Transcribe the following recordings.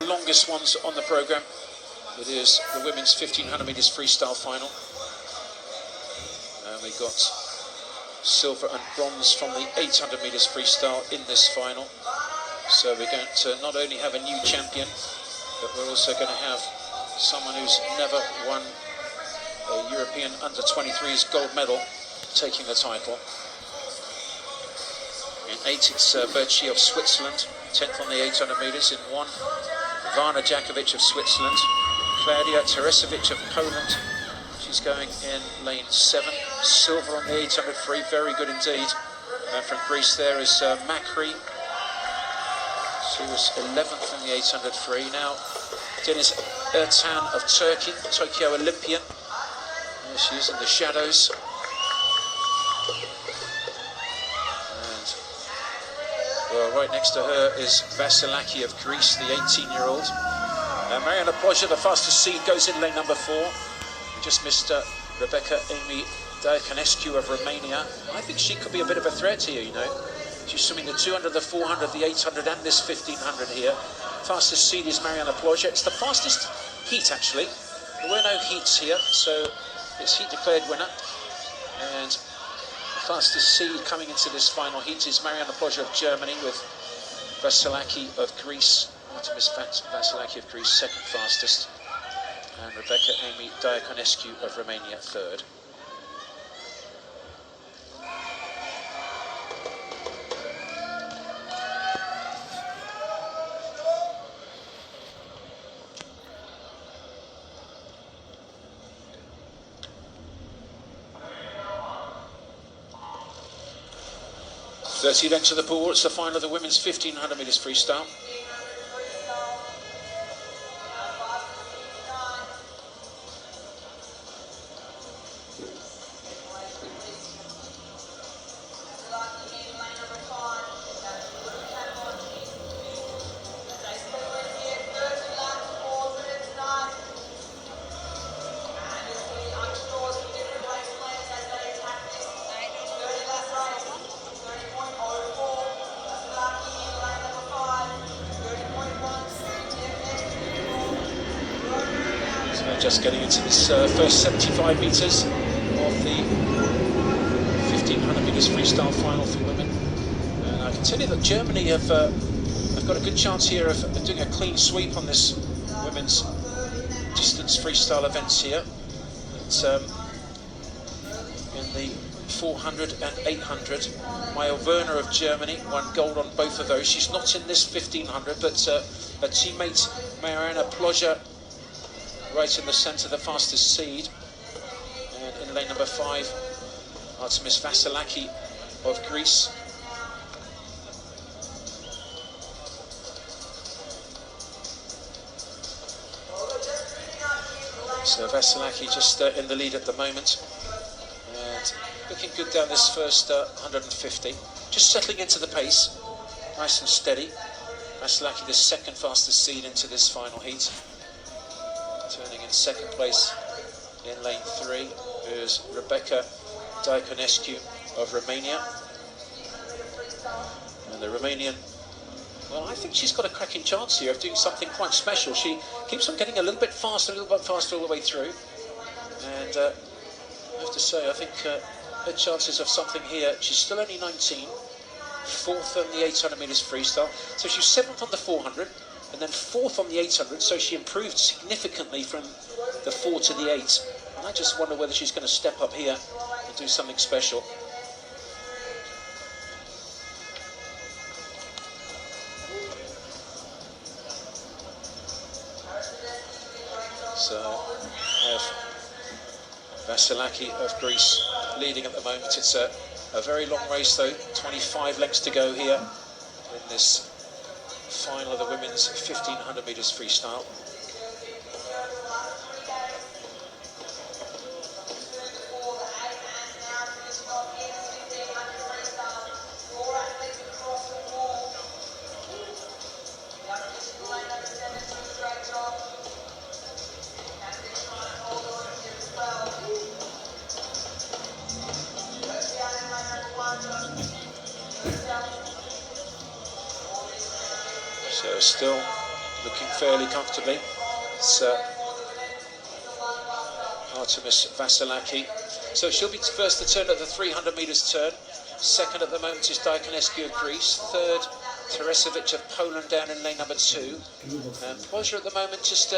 Longest ones on the programme. It is the women's 1500 metres freestyle final. And we got silver and bronze from the 800 metres freestyle in this final. So we're going to not only have a new champion, but we're also going to have someone who's never won a European under-23s gold medal taking the title. In 8 it's Berchi of Switzerland, 10th on the 800 metres. In 1, Vana Jakovic of Switzerland. Claudia Teresovic of Poland, she's going in lane 7. Silver on the 800 free, very good indeed. From Greece there is Makri. She was 11th in the 800 free. Now Deniz Ertan of Turkey, Tokyo Olympian. There she is in the shadows. And well, right next to her is Vasilaki of Greece, the 18-year-old. Mariana Plozha, the fastest seed, goes in lane number 4. We just missed Rebecca Amy Diaconescu of Romania. I think she could be a bit of a threat here, you know. She's swimming the 200, the 400, the 800 and this 1500 here. Fastest seed is Mariana Plozha. It's the fastest heat, actually. There were no heats here, so it's heat declared winner. And the fastest seed coming into this final heat is Mariana Plozha of Germany with Vasilaki of Greece. Artemis Vasilaki of Greece, second fastest. And Rebecca Amy Diaconescu of Romania, third. Thirty then to the pool. It's the final of the women's 1500 metres freestyle. Just getting into this first 75 metres of the 1500 metres freestyle final for women. And I can tell you that Germany have got a good chance here of doing a clean sweep on this women's distance freestyle events here. It's in the 400 and 800. Maya Werner of Germany won gold on both of those. She's not in this 1500, but her teammate Mariana Plozha right in the centre, the fastest seed. And in lane number 5, Artemis Vasilaki of Greece. So Vasilaki just in the lead at the moment. And looking good down this first 150. Just settling into the pace, nice and steady. Vasilaki, the second fastest seed into this final heat. Turning in second place in lane 3 is Rebecca Diaconescu of Romania. And the Romanian, well, I think she's got a cracking chance here of doing something quite special. She keeps on getting a little bit faster all the way through. And I have to say, I think her chances of something here, she's still only 19, 4th on the 800 metres freestyle. So she's 7th on the 400. And then 4th on the 800, so she improved significantly from the 4 to the 8. And I just wonder whether she's going to step up here and do something special. So we have Vasilaki of Greece leading at the moment. It's a very long race though, 25 lengths to go here in this final of the women's 1500 metres freestyle. So still looking fairly comfortably. It's Artemis Vasilaki. So she'll be first to turn at the 300 metres turn. Second at the moment is Diakonescu of Greece. Third, Teresovic of Poland down in lane number 2. And Ploja at the moment just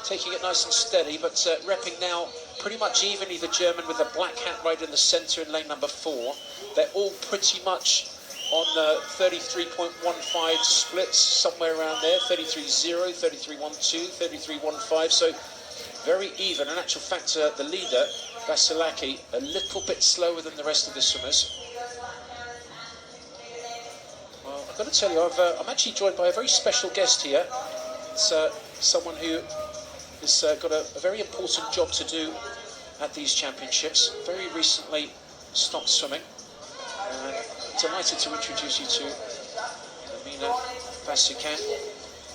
taking it nice and steady, but repping now pretty much evenly the German with the black hat right in the centre in lane number 4. They're all pretty much on 33.15 splits, somewhere around there, 33.0, 33.12, 33.15, so very even. In actual fact, the leader, Vasilaki, a little bit slower than the rest of the swimmers. Well, I've got to tell you, I'm actually joined by a very special guest here. It's someone who has got a very important job to do at these championships. Very recently stopped swimming. Delighted to introduce you to Amina Vasikan.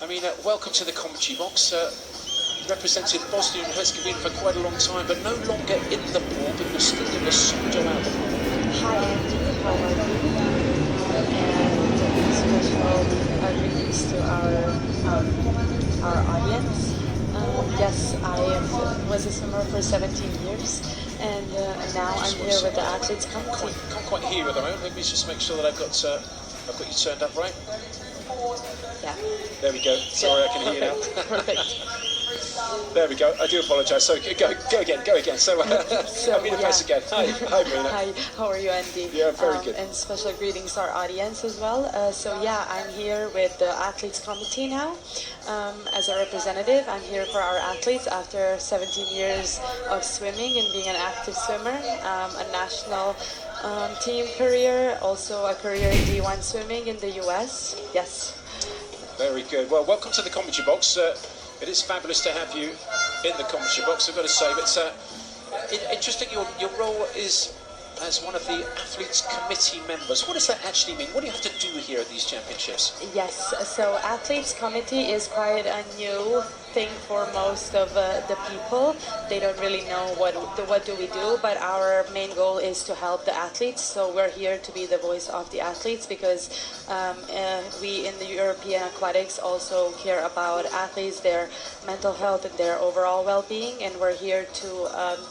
Amina, welcome to the commentary box. Represented Bosnia and Herzegovina for quite a long time, but no longer in the pool, but you're still in the pseudo out the pool. Hi, Andy. How are you? And special greetings to our audience. Yes, I was a swimmer for 17 years, and now I'm here with the athletes committee. Can't quite hear you at the moment. Let me just make sure that I've got you turned up right. Yeah. There we go. Sorry, I can hear you now. Perfect. There we go. I do apologise. So go again. So Amina Vasikan. Hi, Amina. Hi. How are you, Andy? Yeah, very good. And special greetings to our audience as well. So yeah, I'm here with the athletes committee now. As a representative, I'm here for our athletes after 17 years of swimming and being an active swimmer, a national team career, also a career in D1 swimming in the US. Yes. Very good. Well, welcome to the commentary box. It is fabulous to have you in the commentary box, I've got to say. But interesting, your role is as one of the athletes committee members. What does that actually mean? What do you have to do here at these championships? Yes, so athletes committee is quite a new thing for most of the people. They don't really know what do we do, but our main goal is to help the athletes. So we're here to be the voice of the athletes, because we in the European Aquatics also care about athletes, their mental health and their overall well-being, and we're here to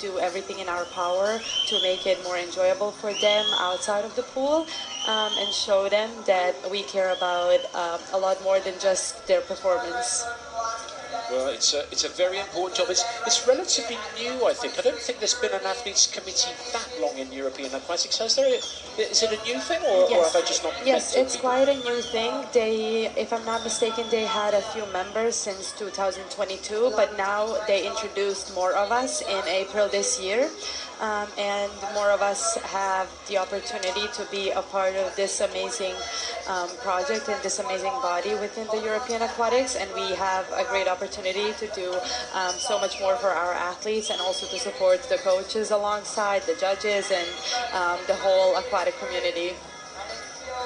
do everything in our power to make it more enjoyable for them outside of the pool, and show them that we care about a lot more than just their performance. Well, it's a very important job. It's relatively new, I think. I don't think there's been an athletes committee that long in European aquatics, has there? Is it a new thing, or have I just not? Yes, it's quite a new thing. They, if I'm not mistaken, they had a few members since 2022, but now they introduced more of us in April this year. And more of us have the opportunity to be a part of this amazing project and this amazing body within the European Aquatics, and we have a great opportunity to do so much more for our athletes, and also to support the coaches alongside the judges and the whole aquatic community.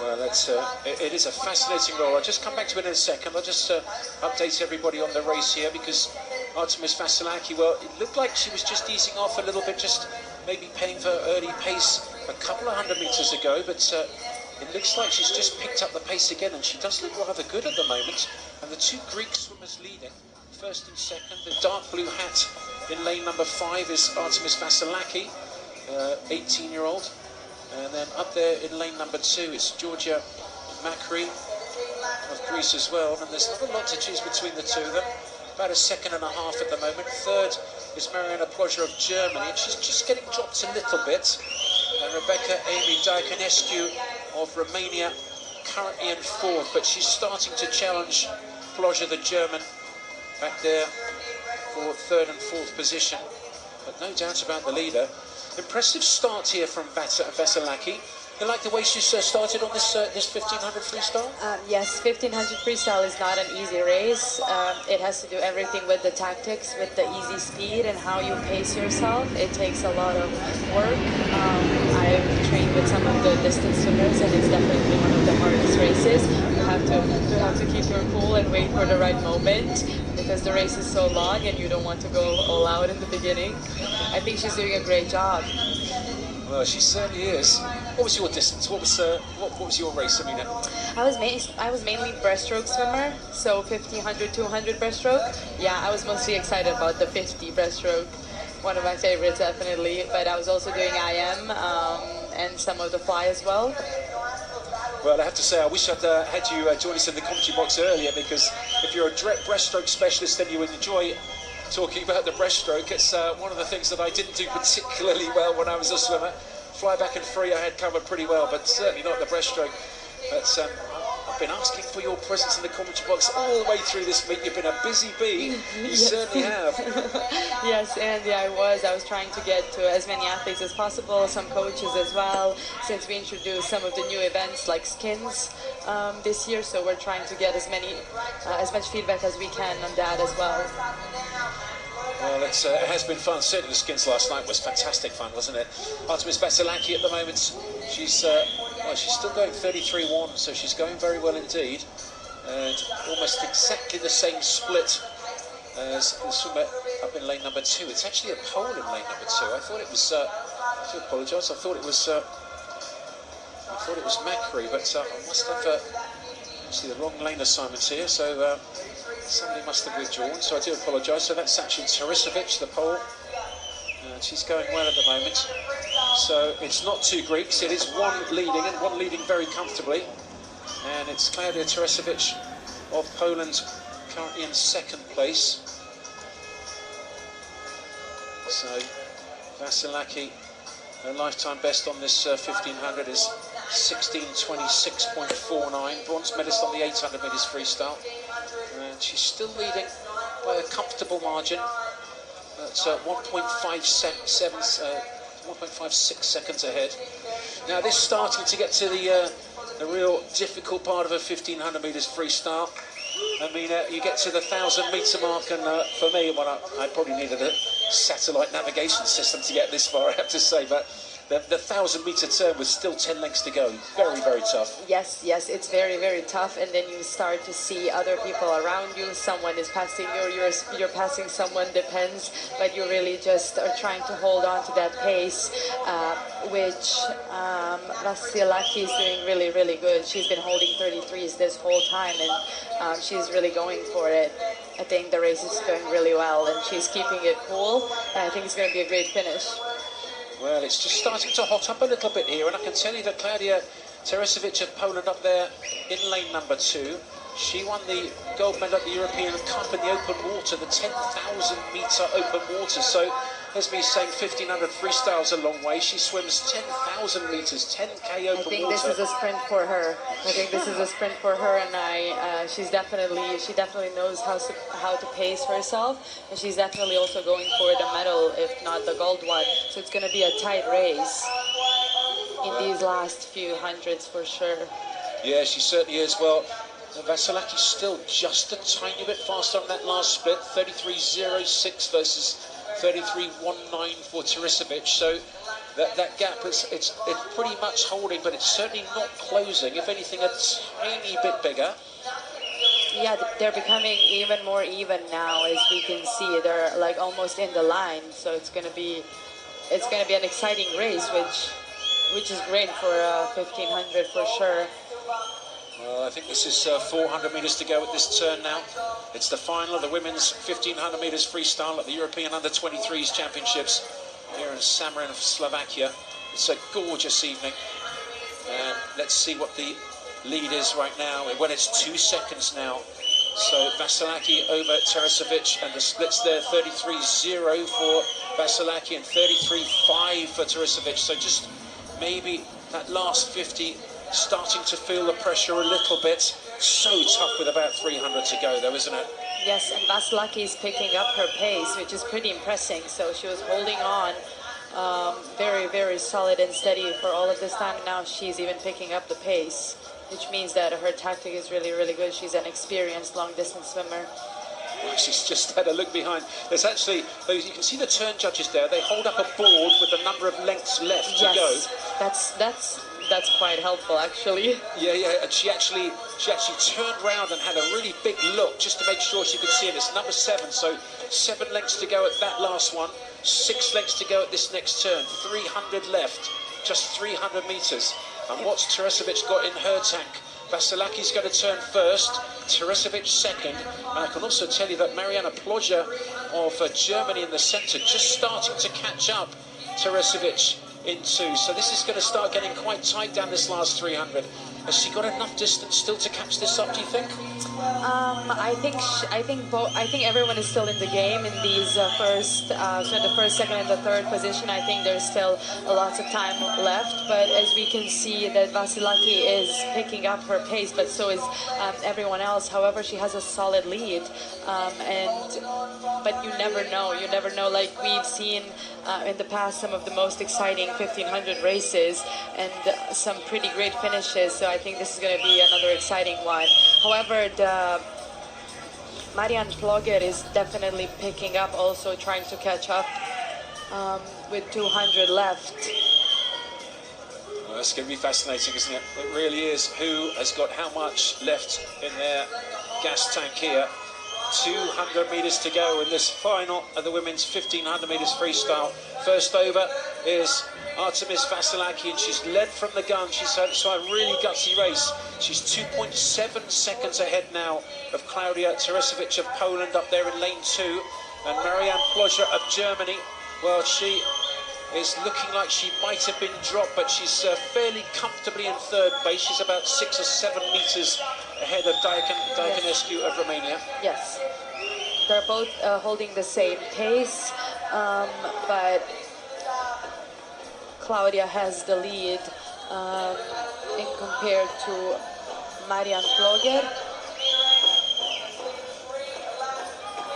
Well, it is a fascinating role. I'll just come back to it in a second. I'll just update everybody on the race here, because Artemis Vasilaki, well, it looked like she was just easing off a little bit, just maybe paying for early pace a couple of 100 metres ago, but it looks like she's just picked up the pace again, and she does look rather good at the moment. And the two Greek swimmers leading, first and second, the dark blue hat in lane number 5 is Artemis Vasilaki, 18-year-old. And then up there in lane number 2 is Georgia Makri of Greece as well. And there's not a lot to choose between the two of them. About a second and a half at the moment. Third is Mariana Ploja of Germany, and she's just getting dropped a little bit. And Rebecca Amy Diakonescu of Romania currently in 4th, but she's starting to challenge Ploja, the German, back there for 3rd and 4th position. But no doubt about the leader. Impressive start here from Vasilaki. You like the way she's started on this 1500 freestyle? Yes, 1500 freestyle is not an easy race. It has to do everything with the tactics, with the easy speed and how you pace yourself. It takes a lot of work. I've trained with some of the distance swimmers, and it's definitely one of the hardest races. You have to keep your cool and wait for the right moment, because the race is so long and you don't want to go all out in the beginning. I think she's doing a great job. Well, she certainly is. What was your distance? What was your race, Amina? I was mainly breaststroke swimmer, so 50, 100, 200 breaststroke. Yeah, I was mostly excited about the 50 breaststroke. One of my favorites, definitely. But I was also doing IM and some of the fly as well. Well, I have to say, I wish I'd had you join us in the commentary box earlier, because if you're a breaststroke specialist, then you would enjoy talking about the breaststroke. It's one of the things that I didn't do particularly well when I was a swimmer. Fly back and free I had covered pretty well, but certainly not the breaststroke. But I've been asking for your presence in the commentary box all the way through this meet. You've been a busy bee. You certainly have. Yes, Andy, I was trying to get to as many athletes as possible, some coaches as well, since we introduced some of the new events like skins this year, so we're trying to get as much feedback as we can on that as well. Well, it has been fun. Certainly the skins last night was fantastic fun, wasn't it? Artemis Vasilaki at the moment, she's still going 33-1, so she's going very well indeed. And almost exactly the same split as the swimmer up in lane number 2. It's actually a pole in lane number 2. I thought it was, I do apologise, I thought it was Macri, but I must have actually the wrong lane assignments here, so somebody must have withdrawn, so I do apologise. So that's actually Tarisovic, the pole, and she's going well at the moment. So it's not two Greeks, it is one leading, and one leading very comfortably. And it's Klaudia Tarisovic of Poland, currently in second place. So Vasilaki, her lifetime best on this 1500 is 16:26.49. Bronze medalist on the 800 metres freestyle. And she's still leading by a comfortable margin. That's 1.56 seconds ahead. Now this is starting to get to the real difficult part of a 1500 metres freestyle. I mean, you get to the 1,000 metre mark, and for me, I probably needed a satellite navigation system to get this far, I have to say, but the 1,000 metre turn was still 10 lengths to go. Very, very tough. Yes, it's very, very tough, and then you start to see other people around you. Someone is passing you, you're passing someone, depends, but you really just are trying to hold on to that pace, which Vasilaki is doing really, really good. She's been holding 33s this whole time, and she's really going for it. I think the race is going really well, and she's keeping it cool, and I think it's going to be a great finish. Well, it's just starting to hot up a little bit here, and I can tell you that Klaudia Tarisovic of Poland up there in lane number 2. She won the gold medal at the European Cup in the open water, the 10,000 metre open water. So, as me saying, 1500 freestyle's a long way. She swims 10,000 metres, 10k open water. I think this is a sprint for her. And she definitely knows how to pace herself, and she's definitely also going for the medal, if not the gold one. So it's going to be a tight race in these last few hundreds for sure. Yeah, she certainly is. Well, Vasilaki's still just a tiny bit faster on that last split, 33.06 versus 33.19 for Tarisovic. So that gap it's pretty much holding, but it's certainly not closing. If anything, a tiny bit bigger. Yeah, they're becoming even more even now, as we can see. They're like almost in the line, so it's gonna be an exciting race, which is great for 1500 for sure. Well, I think this is 400 metres to go at this turn now. It's the final of the women's 1500 metres freestyle at the European Under-23s Championships here in Samorin, Slovakia. It's a gorgeous evening. Let's see what the lead is right now. Well, it's 2 seconds now. So Vasilaki over Tarisovic, and the splits there, 33.0 for Vasilaki and 33.5 for Tarisovic. So just maybe that last 50 starting to feel the pressure a little bit. So tough with about 300 to go though, isn't it? Yes, and Vasilaki is picking up her pace, which is pretty impressive. So she was holding on very, very solid and steady for all of this time, and now she's even picking up the pace, which means that her tactic is really, really good. She's an experienced long-distance swimmer. Well, she's just had a look behind. There's actually, you can see the turn judges there. They hold up a board with the number of lengths left to go. That's quite helpful, actually. Yeah, and she actually turned around and had a really big look just to make sure she could see it. It's number 7, so 7 lengths to go at that last one, 6 lengths to go at this next turn, 300 left. just 300 metres. And what's Teresovic got in her tank? Vasilaki's going to turn first, Teresovic second, and I can also tell you that Mariana Plodger of Germany in the centre just starting to catch up Teresovic in two. So this is going to start getting quite tight down this last 300. Has she got enough distance still to catch this up, do you think? I think everyone is still in the game in these so in the first, second, and the third position. I think there's still lots of time left, but as we can see that Vasilaki is picking up her pace, but so is everyone else. However, she has a solid lead, but you never know. You never know. Like we've seen in the past, some of the most exciting 1500 races and some pretty great finishes. So I think this is going to be another exciting one. However, Marian Plodger is definitely picking up, also trying to catch up with 200 left. Well, that's going to be fascinating, isn't it? It really is. Who has got how much left in their gas tank here? 200 metres to go in this final of the women's 1500 metres freestyle. First over is Artemis Vasilaki, and she's led from the gun. She's had a really gutsy race. She's 2.7 seconds ahead now of Klaudia Teresovic of Poland up there in lane 2. And Marianne Plodger of Germany, well, she is looking like she might have been dropped, but she's fairly comfortably in third place. She's about 6 or 7 metres ahead of Diaconescu of Romania. Yes, they're both holding the same pace, but Klaudia has the lead in compared to Marian Plodger.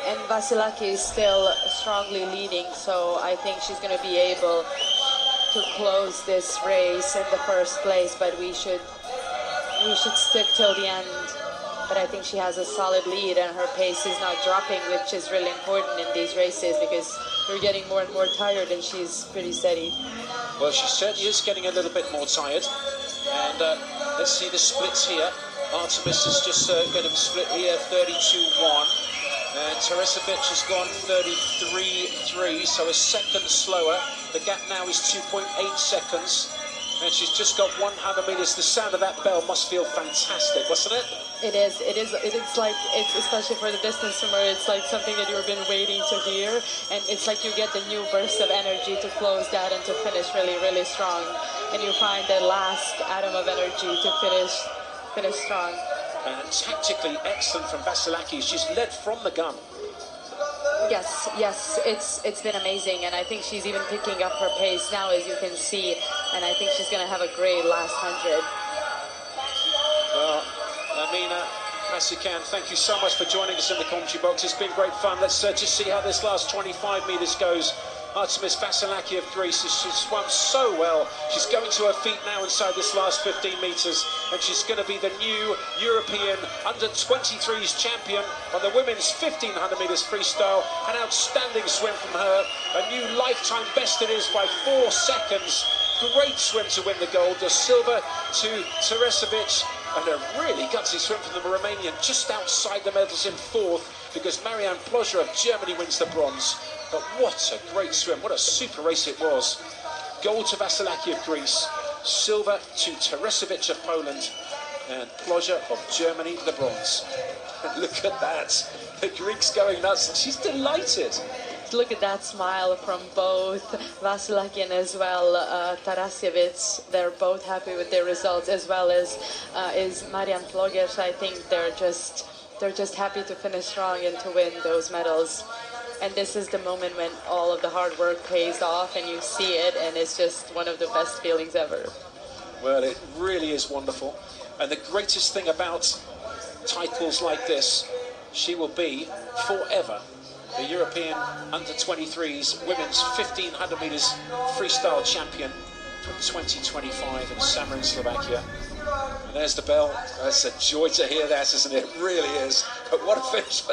And Vasilaki is still strongly leading, so I think she's going to be able to close this race in the first place, but we should stick till the end. But I think she has a solid lead and her pace is not dropping, which is really important in these races because we're getting more and more tired and she's pretty steady. Well, she certainly is getting a little bit more tired. And let's see the splits here. Artemis has just got him split here, 32-1. And Teresovic has gone 33.3, so a second slower. The gap now is 2.8 seconds. And she's just got 100 metres. The sound of that bell must feel fantastic, wasn't it? It is. It's like, especially for the distance swimmer, it's like something that you've been waiting to hear. And it's like you get the new burst of energy to close that and to finish really, really strong. And you find that last atom of energy to finish strong. And tactically excellent from Vasilaki. She's led from the gun. Yes, it's been amazing, and I think she's even picking up her pace now, as you can see, and I think she's going to have a great last 100. Well, Amina, Masikan, thank you so much for joining us in the commentary box. It's been great fun. Let's just see how this last 25 metres goes. Artemis Vasilaki of Greece, she's swum so well. She's going to her feet now inside this last 15 metres, and she's going to be the new European under-23s champion on the women's 1500 metres freestyle. An outstanding swim from her, a new lifetime best it is by 4 seconds. Great swim to win the gold. The silver to Teresovic, and a really gutsy swim from the Romanian just outside the medals in 4th, because Marianne Plodger of Germany wins the bronze. But what a great swim, what a super race it was. Gold to Vasilaki of Greece, silver to Teresovic of Poland, and Plodger of Germany the bronze. And look at that, the Greeks going nuts, and she's delighted. Look at that smile from both Vasilaki and as well Tarasiewicz. They're both happy with their results, as well as is Marian Plodger. I think they're just happy to finish strong and to win those medals. And this is the moment when all of the hard work pays off and you see it, and it's just one of the best feelings ever. Well, it really is wonderful. And the greatest thing about titles like this, she will be forever the European under-23s women's 1500 metres freestyle champion from 2025 in Samorin, Slovakia. And there's the bell. It's a joy to hear that, isn't it? It really is. But what a finish.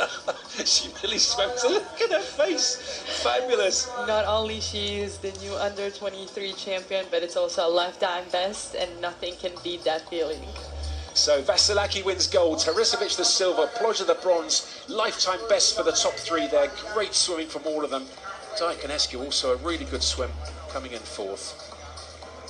She really swam to look at her face. Fabulous. Not only she is the new under-23 champion, but it's also a lifetime best, and nothing can beat that feeling. So Vasilaki wins gold, Teresovic the silver, Plodger the bronze, lifetime best for the top 3 there. Great swimming from all of them. Diaconescu also a really good swim, coming in 4th.